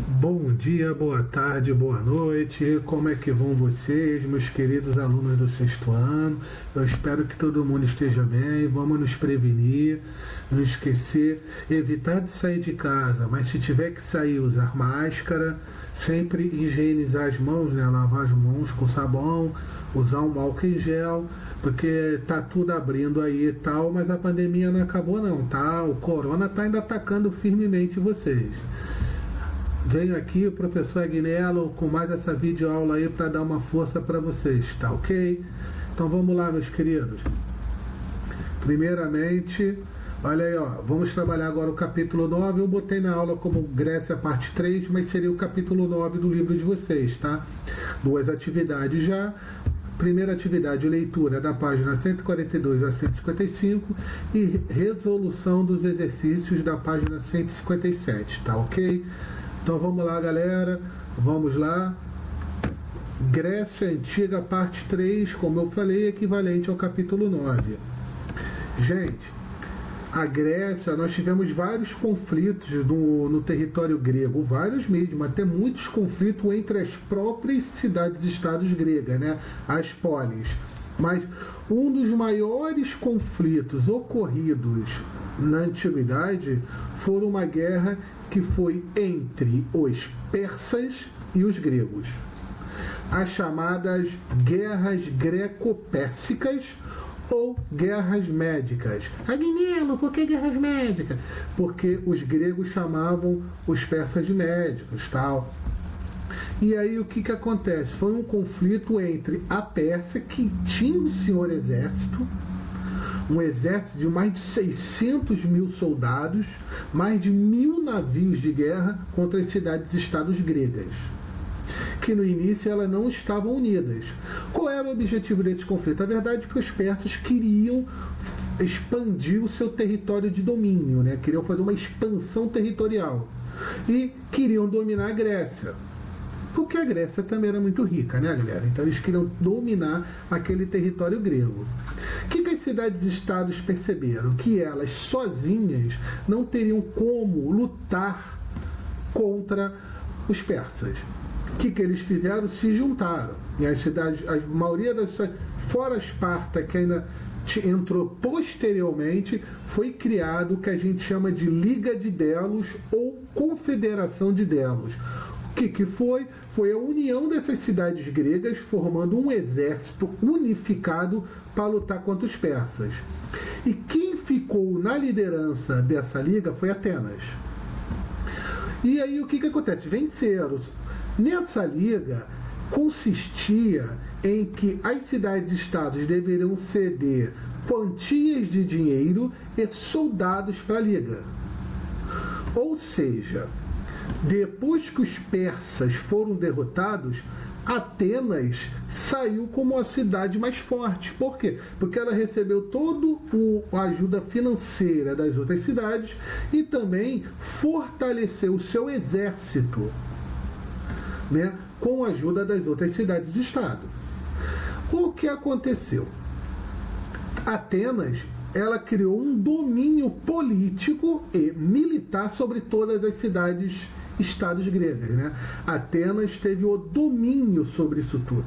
Bom dia, boa tarde, boa noite. Como é que vão vocês, meus queridos alunos do sexto ano? Eu espero que todo mundo esteja bem. Vamos nos prevenir, não esquecer, evitar de sair de casa, mas se tiver que sair, usar máscara, sempre higienizar as mãos, né? Lavar as mãos com sabão, usar um álcool em gel, porque tá tudo abrindo aí e tal, mas a pandemia não acabou não, tá? O corona tá ainda atacando firmemente vocês. Venho aqui, o professor Agnello, com mais essa videoaula aí para dar uma força para vocês, tá ok? Então vamos lá, meus queridos. Primeiramente, olha aí, ó, vamos trabalhar agora o capítulo 9. Eu botei na aula como Grécia parte 3, mas seria o capítulo 9 do livro de vocês, tá? Duas atividades já. Primeira atividade, leitura da página 142 a 155 e resolução dos exercícios da página 157, tá ok? Então vamos lá, galera, vamos lá. Grécia Antiga, parte 3, como eu falei, equivalente ao capítulo 9. Gente, a Grécia, nós tivemos vários conflitos no território grego, vários mesmo, até muitos conflitos entre as próprias cidades-estados gregas, né? As polis. Mas um dos maiores conflitos ocorridos na antiguidade foi uma guerra que foi entre os persas e os gregos. As chamadas guerras greco-pérsicas ou guerras médicas. Agnello, por que guerras médicas? Porque os gregos chamavam os persas de médicos, tal. E aí o que acontece? Foi um conflito entre a Pérsia, que tinha um senhor exército, um exército de mais de 600 mil soldados, mais de 1000 navios de guerra contra as cidades-estados gregas, que no início elas não estavam unidas. Qual era o objetivo desse conflito? A verdade é que os persas queriam expandir o seu território de domínio, né? Queriam fazer uma expansão territorial e queriam dominar a Grécia. Porque a Grécia também era muito rica, né, galera? Então eles queriam dominar aquele território grego. O que as cidades-estados perceberam? Que elas sozinhas não teriam como lutar contra os persas. O que eles fizeram? Se juntaram. E as cidades, a maioria das cidades, fora Esparta, que ainda entrou posteriormente, foi criado o que a gente chama de Liga de Delos ou Confederação de Delos. O que foi? Foi a união dessas cidades gregas formando um exército unificado para lutar contra os persas. E quem ficou na liderança dessa liga foi Atenas. E aí o que acontece? Venceram. Nessa liga consistia em que as cidades-estados deveriam ceder quantias de dinheiro e soldados para a liga. Ou seja, depois que os persas foram derrotados, Atenas saiu como a cidade mais forte. Por quê? Porque ela recebeu toda a ajuda financeira das outras cidades e também fortaleceu o seu exército, né, com a ajuda das outras cidades-estado. O que aconteceu? Atenas, ela criou um domínio político e militar sobre todas as cidades-estados gregas, né? Atenas teve o domínio sobre isso tudo.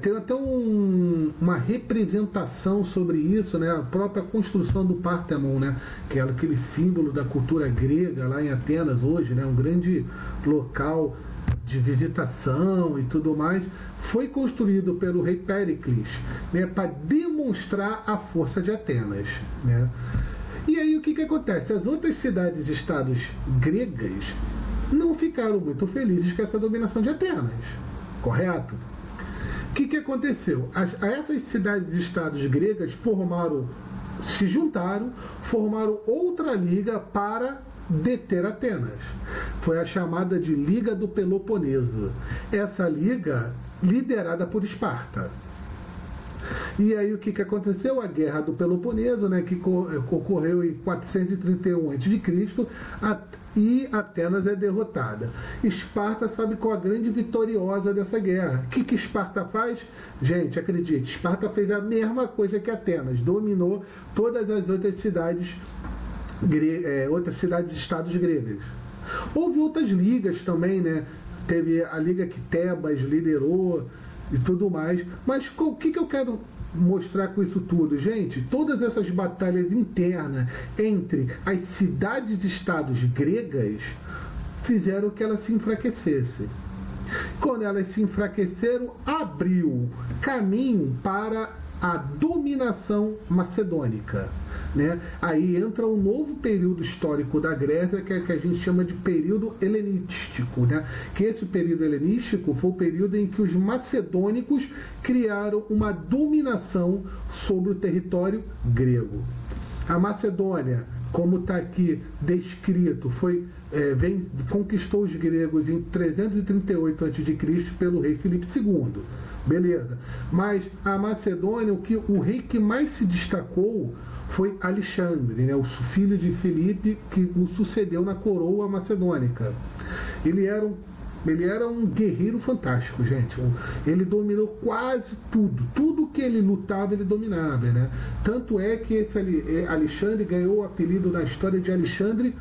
Tem até uma representação sobre isso, né? A própria construção do Parthenon, né? Que é aquele símbolo da cultura grega lá em Atenas hoje, né? Um grande local de visitação e tudo mais, foi construído pelo rei Péricles, né, para demonstrar a força de Atenas, né? E aí o que acontece? As outras cidades-estados gregas não ficaram muito felizes com essa dominação de Atenas, correto? O que aconteceu? Essas cidades-estados gregas se juntaram, formaram outra liga para deter Atenas. Foi a chamada de Liga do Peloponeso. Essa liga liderada por Esparta. E aí o que aconteceu? A Guerra do Peloponeso, né, que ocorreu em 431 a.C., e Atenas é derrotada. Esparta sabe qual a grande vitoriosa dessa guerra. O que Esparta faz? Gente, acredite, Esparta fez a mesma coisa que Atenas, dominou todas as outras cidades outras cidades-estados gregas. Houve outras ligas também, né? Teve a liga que Tebas liderou e tudo mais. Mas o que eu quero mostrar com isso tudo, gente? Todas essas batalhas internas entre as cidades-estados gregas fizeram que elas se enfraquecessem. Quando elas se enfraqueceram, abriu caminho para a dominação macedônica, né? Aí entra um novo período histórico da Grécia, que a gente chama de período helenístico, né? Que esse período helenístico foi o período em que os macedônicos criaram uma dominação sobre o território grego. A Macedônia, como está aqui descrito, conquistou os gregos em 338 a.C. pelo rei Filipe II. Beleza. Mas a Macedônia, o rei que mais se destacou foi Alexandre, né, o filho de Filipe, que o sucedeu na coroa macedônica. Ele era um guerreiro fantástico, gente. Ele dominou quase tudo. Tudo que ele lutava, ele dominava, né? Tanto é que esse Alexandre ganhou o apelido na história de Alexandre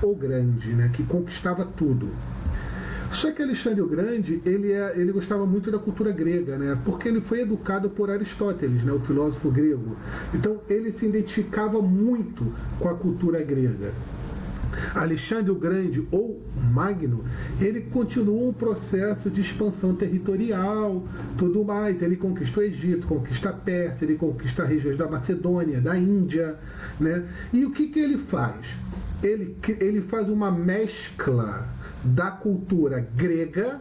o Grande, né? Que conquistava tudo. Só que Alexandre o Grande, ele gostava muito da cultura grega, né? Porque ele foi educado por Aristóteles, né? O filósofo grego. Então, ele se identificava muito com a cultura grega. Alexandre o Grande, ou Magno, ele continuou um processo de expansão territorial, tudo mais. Ele conquistou o Egito, conquista a Pérsia, ele conquista regiões da Macedônia, da Índia, né? E o que ele faz? Ele faz uma mescla da cultura grega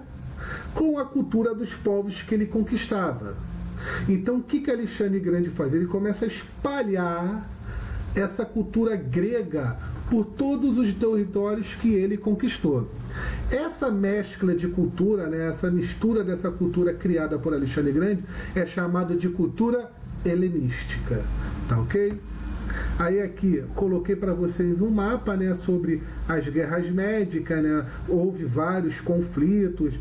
com a cultura dos povos que ele conquistava. Então, o que Alexandre Grande faz? Ele começa a espalhar essa cultura grega por todos os territórios que ele conquistou. Essa mescla de cultura, né, essa mistura dessa cultura criada por Alexandre Grande é chamada de cultura helenística. Tá ok? Aí aqui coloquei para vocês um mapa, né, sobre as guerras médicas, né? Houve vários conflitos,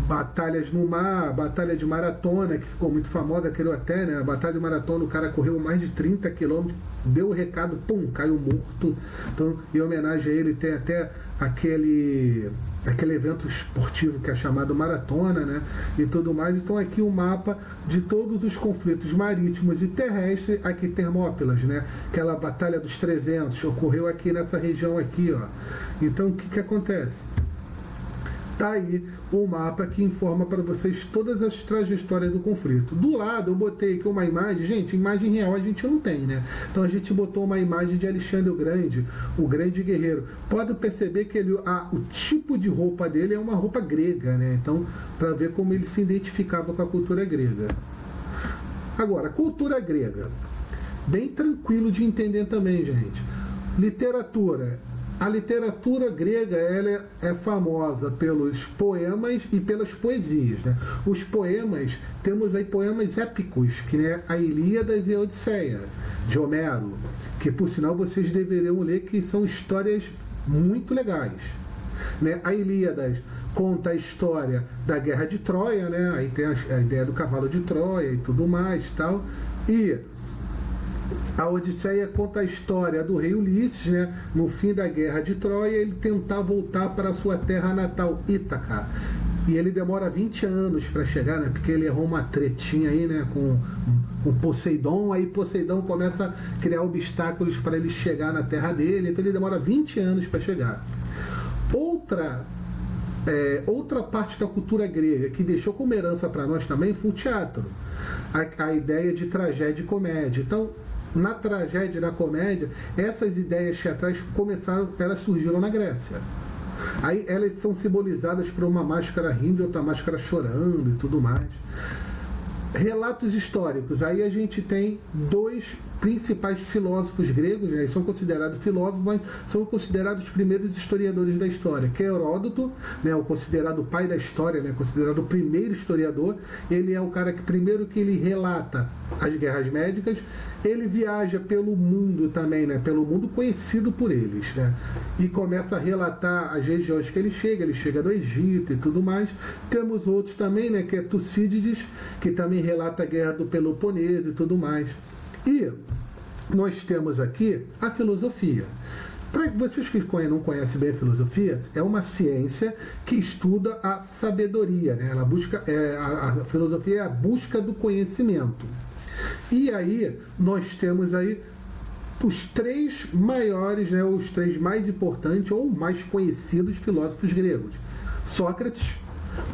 batalhas no mar, batalha de maratona, que ficou muito famosa, aquele até, né? A batalha de maratona, o cara correu mais de 30 quilômetros, deu o recado, pum, caiu morto. Então, em homenagem a ele, tem até aquele evento esportivo que é chamado maratona, né? E tudo mais. Então, aqui o mapa de todos os conflitos marítimos e terrestres, aqui Termópilas, né? Aquela batalha dos 300 ocorreu aqui nessa região aqui, ó. Então, o que acontece? Tá aí o mapa que informa para vocês todas as trajetórias do conflito. Do lado eu botei aqui uma imagem, gente, imagem real a gente não tem, né? Então a gente botou uma imagem de Alexandre o Grande guerreiro. Pode perceber que o tipo de roupa dele é uma roupa grega, né? Então, para ver como ele se identificava com a cultura grega. Agora, cultura grega. Bem tranquilo de entender também, gente. Literatura. A literatura grega ela é famosa pelos poemas e pelas poesias, né? Os poemas, temos aí poemas épicos, que é a Ilíadas e a Odisseia, de Homero, que por sinal vocês deveriam ler, que são histórias muito legais, né? A Ilíadas conta a história da Guerra de Troia, né? Aí tem a ideia do cavalo de Troia e tudo mais, tal. E a Odisseia conta a história do rei Ulisses, né? No fim da Guerra de Troia, ele tentar voltar para a sua terra natal, Ítaca. E ele demora 20 anos para chegar, né? Porque ele errou uma tretinha aí, né? Com Poseidon. Aí Poseidon começa a criar obstáculos para ele chegar na terra dele. Então ele demora 20 anos para chegar. Outra parte da cultura grega que deixou como herança para nós também foi o teatro. A ideia de tragédia e comédia. Então, na tragédia e na comédia, essas ideias teatrais elas surgiram na Grécia. Aí elas são simbolizadas por uma máscara rindo e outra máscara chorando e tudo mais. Relatos históricos. Aí a gente tem dois principais filósofos gregos, né? Eles são considerados filósofos, mas são considerados os primeiros historiadores da história, que é Heródoto, né? O considerado pai da história, né? Considerado o primeiro historiador. Ele é o cara que primeiro que ele relata as guerras médicas. Ele viaja pelo mundo também, né? Pelo mundo conhecido por eles, né? E começa a relatar as regiões que ele chega do Egito e tudo mais. Temos outros também, né? Que é Tucídides, que também relata a guerra do Peloponeso e tudo mais. E nós temos aqui a filosofia. Para vocês que não conhecem bem a filosofia, é uma ciência que estuda a sabedoria, né? Ela busca, a filosofia é a busca do conhecimento. E aí nós temos aí os três maiores, né, os três mais importantes ou mais conhecidos filósofos gregos. Sócrates,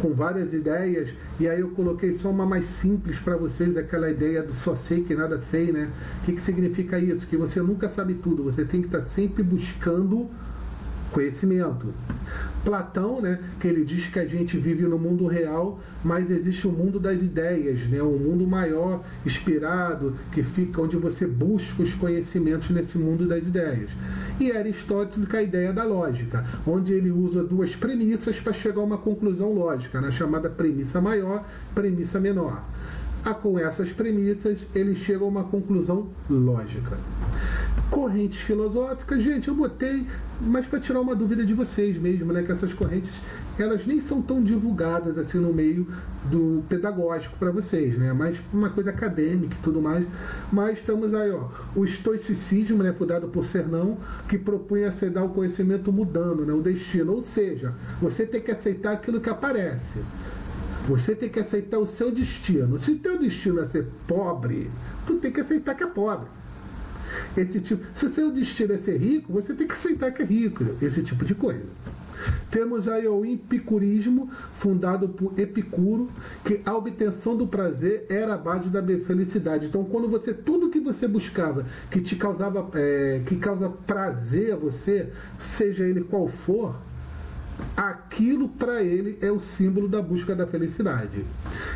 com várias ideias, e aí eu coloquei só uma mais simples para vocês, aquela ideia do só sei que nada sei, né? O que significa isso? Que você nunca sabe tudo, você tem que estar sempre buscando conhecimento. Platão, né, que ele diz que a gente vive no mundo real, mas existe o mundo das ideias, né, um mundo maior, inspirado, que fica onde você busca os conhecimentos nesse mundo das ideias. E Aristóteles, com a ideia da lógica, onde ele usa duas premissas para chegar a uma conclusão lógica, na chamada premissa maior, premissa menor. Com essas premissas, ele chega a uma conclusão lógica. Correntes filosóficas, gente, eu botei, mas para tirar uma dúvida de vocês mesmo, né, que essas correntes, elas nem são tão divulgadas assim no meio do pedagógico para vocês, né, mas uma coisa acadêmica e tudo mais. Mas estamos aí, ó, o estoicismo, né, fundado por Cernão, que propunha aceitar o conhecimento mudando, né, o destino, ou seja, você tem que aceitar aquilo que aparece. Você tem que aceitar o seu destino. Se o teu destino é ser pobre, tu tem que aceitar que é pobre. Se o seu destino é ser rico, você tem que aceitar que é rico. Esse tipo de coisa. Temos aí o epicurismo, fundado por Epicuro, que a obtenção do prazer era a base da felicidade. Então, quando tudo que você buscava, que te causava, que causa prazer a você, seja ele qual for, aquilo para ele é o símbolo da busca da felicidade.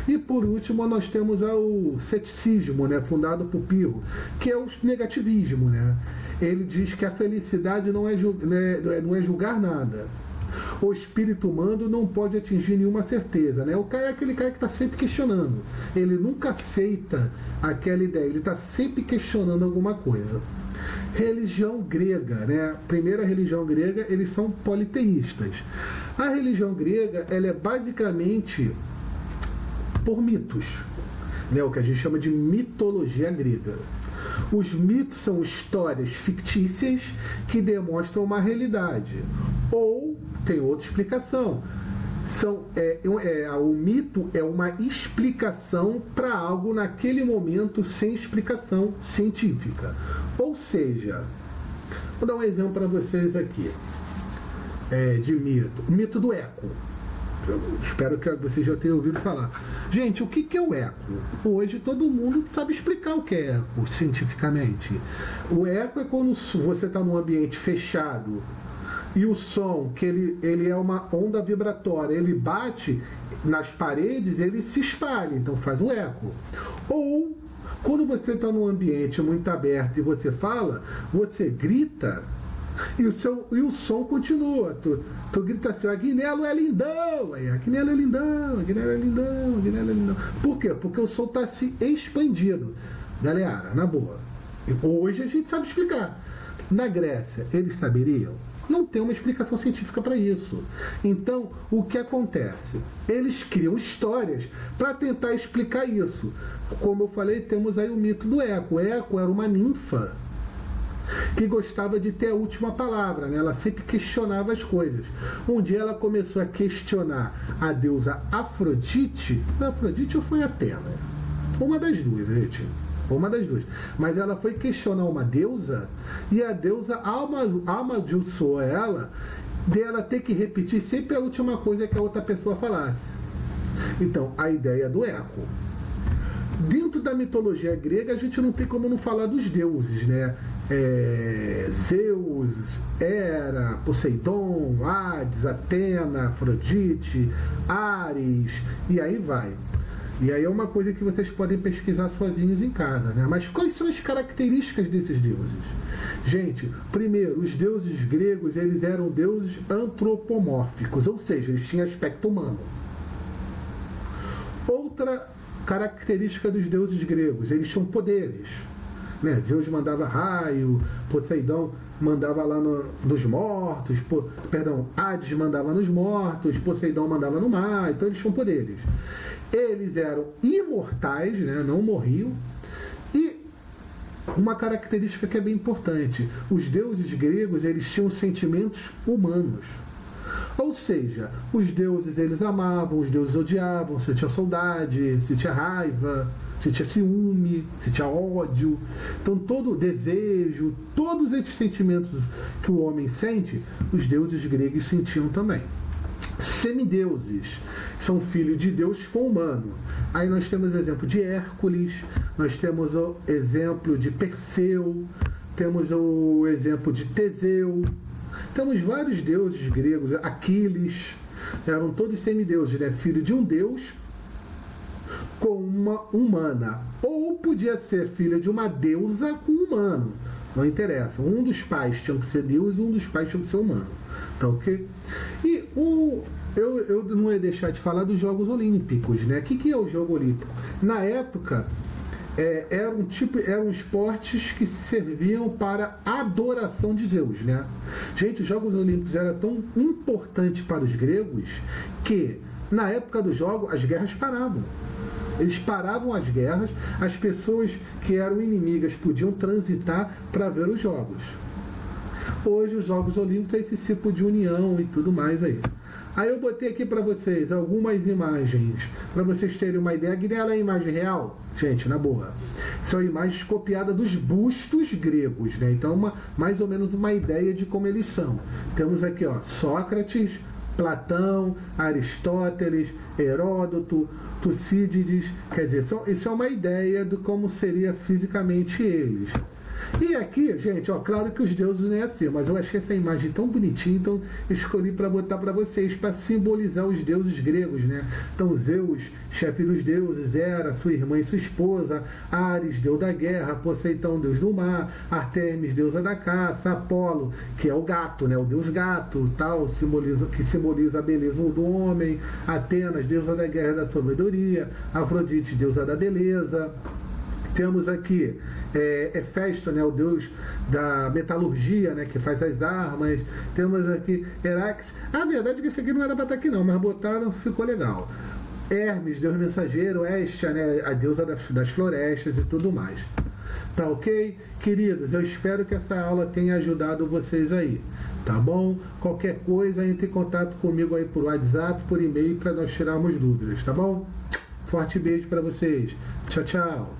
E por último nós temos o ceticismo, né, fundado por Pirro, que é o negativismo, né? Ele diz que a felicidade não é julgar nada. O espírito humano não pode atingir nenhuma certeza, né? O cara é aquele cara que está sempre questionando. Ele nunca aceita aquela ideia, ele está sempre questionando alguma coisa. Religião grega, né? Primeira religião grega, eles são politeístas. A religião grega, ela é basicamente por mitos, né? O que a gente chama de mitologia grega. Os mitos são histórias fictícias que demonstram uma realidade. Ou tem outra explicação. O mito é uma explicação para algo naquele momento sem explicação científica. Ou seja, vou dar um exemplo para vocês aqui de mito. O mito do eco. Eu espero que vocês já tenham ouvido falar. Gente, o que é o eco? Hoje todo mundo sabe explicar o que é eco cientificamente. O eco é quando você está num ambiente fechado e o som, que ele é uma onda vibratória, ele bate nas paredes, ele se espalha, então faz o eco. Ou, quando você está num ambiente muito aberto e você fala, você grita e o som continua. Tu grita assim, Agnello é lindão, Agnello é lindão, Agnello é lindão, Agnello é lindão. Por quê? Porque o som está se expandindo. Galera, na boa, hoje a gente sabe explicar. Na Grécia, eles saberiam? Não tem uma explicação científica para isso. Então, o que acontece? Eles criam histórias para tentar explicar isso. Como eu falei, temos aí o mito do Eco. O Eco era uma ninfa que gostava de ter a última palavra, né? Ela sempre questionava as coisas. Um dia ela começou a questionar a deusa Afrodite. Afrodite ou foi Atena? Uma das duas, gente. Uma das duas. Mas ela foi questionar uma deusa e a deusa amaldiçoou ela dela ter que repetir sempre a última coisa que a outra pessoa falasse. Então, a ideia do eco. Dentro da mitologia grega, a gente não tem como não falar dos deuses, né? Zeus, Hera, Poseidon, Hades, Atena, Afrodite, Ares, e aí vai. E aí é uma coisa que vocês podem pesquisar sozinhos em casa, né? Mas quais são as características desses deuses? Gente, primeiro, os deuses gregos, eles eram deuses antropomórficos, ou seja, eles tinham aspecto humano. Outra característica dos deuses gregos, eles tinham poderes, né? Zeus mandava raio, Poseidon mandava lá nos mortos, Hades mandava nos mortos, Poseidon mandava no mar, então eles tinham poderes. Eles eram imortais, né? Não morriam, e uma característica que é bem importante. Os deuses gregos, eles tinham sentimentos humanos. Ou seja, os deuses eles amavam, os deuses odiavam, se tinha saudade, se tinha raiva, se tinha ciúme, se tinha ódio. Então todo desejo, todos esses sentimentos que o homem sente, os deuses gregos sentiam também. Semideuses são filhos de Deus com humano. Aí nós temos o exemplo de Hércules, nós temos o exemplo de Perseu, temos o exemplo de Teseu. Temos vários deuses gregos, Aquiles, eram todos semideuses, né? Filho de um deus com uma humana. Ou podia ser filha de uma deusa com um humano. Não interessa. Um dos pais tinha que ser deus e um dos pais tinha que ser humano. Tá ok? E eu não ia deixar de falar dos Jogos Olímpicos, né? O que é o Jogo Olímpico? Na época, eram esportes que serviam para adoração de Zeus, né? Gente, os Jogos Olímpicos eram tão importantes para os gregos que, na época do jogo, as guerras paravam. Eles paravam as guerras, as pessoas que eram inimigas podiam transitar para ver os jogos. Hoje, os Jogos Olímpicos têm esse tipo de união e tudo mais aí. Aí eu botei aqui para vocês algumas imagens, para vocês terem uma ideia. Guilherme, é imagem real? Gente, na boa. São imagens copiadas dos bustos gregos, né? Então, mais ou menos uma ideia de como eles são. Temos aqui, ó, Sócrates, Platão, Aristóteles, Heródoto, Tucídides. Quer dizer, isso é uma ideia de como seria fisicamente eles. E aqui, gente, ó, claro que os deuses não é assim, mas eu achei essa imagem tão bonitinha, então escolhi para botar para vocês, para simbolizar os deuses gregos, né? Então Zeus, chefe dos deuses, Hera, sua irmã e sua esposa, Ares, deus da guerra, Poseidon, deus do mar, Artemis, deusa da caça, Apolo, que é o gato, né? O deus gato, tal, que simboliza a beleza do homem, Atenas, deusa da guerra e da sabedoria, Afrodite, deusa da beleza. Temos aqui Hefesto, né, o deus da metalurgia, né, que faz as armas. Temos aqui Herax. A verdade é que esse aqui não era para estar aqui não, mas botaram, ficou legal. Hermes, deus mensageiro. Hestia, né, a deusa das florestas e tudo mais. Tá ok? Queridos, eu espero que essa aula tenha ajudado vocês aí. Tá bom? Qualquer coisa, entre em contato comigo aí por WhatsApp, por e-mail, para nós tirarmos dúvidas, tá bom? Forte beijo para vocês. Tchau, tchau.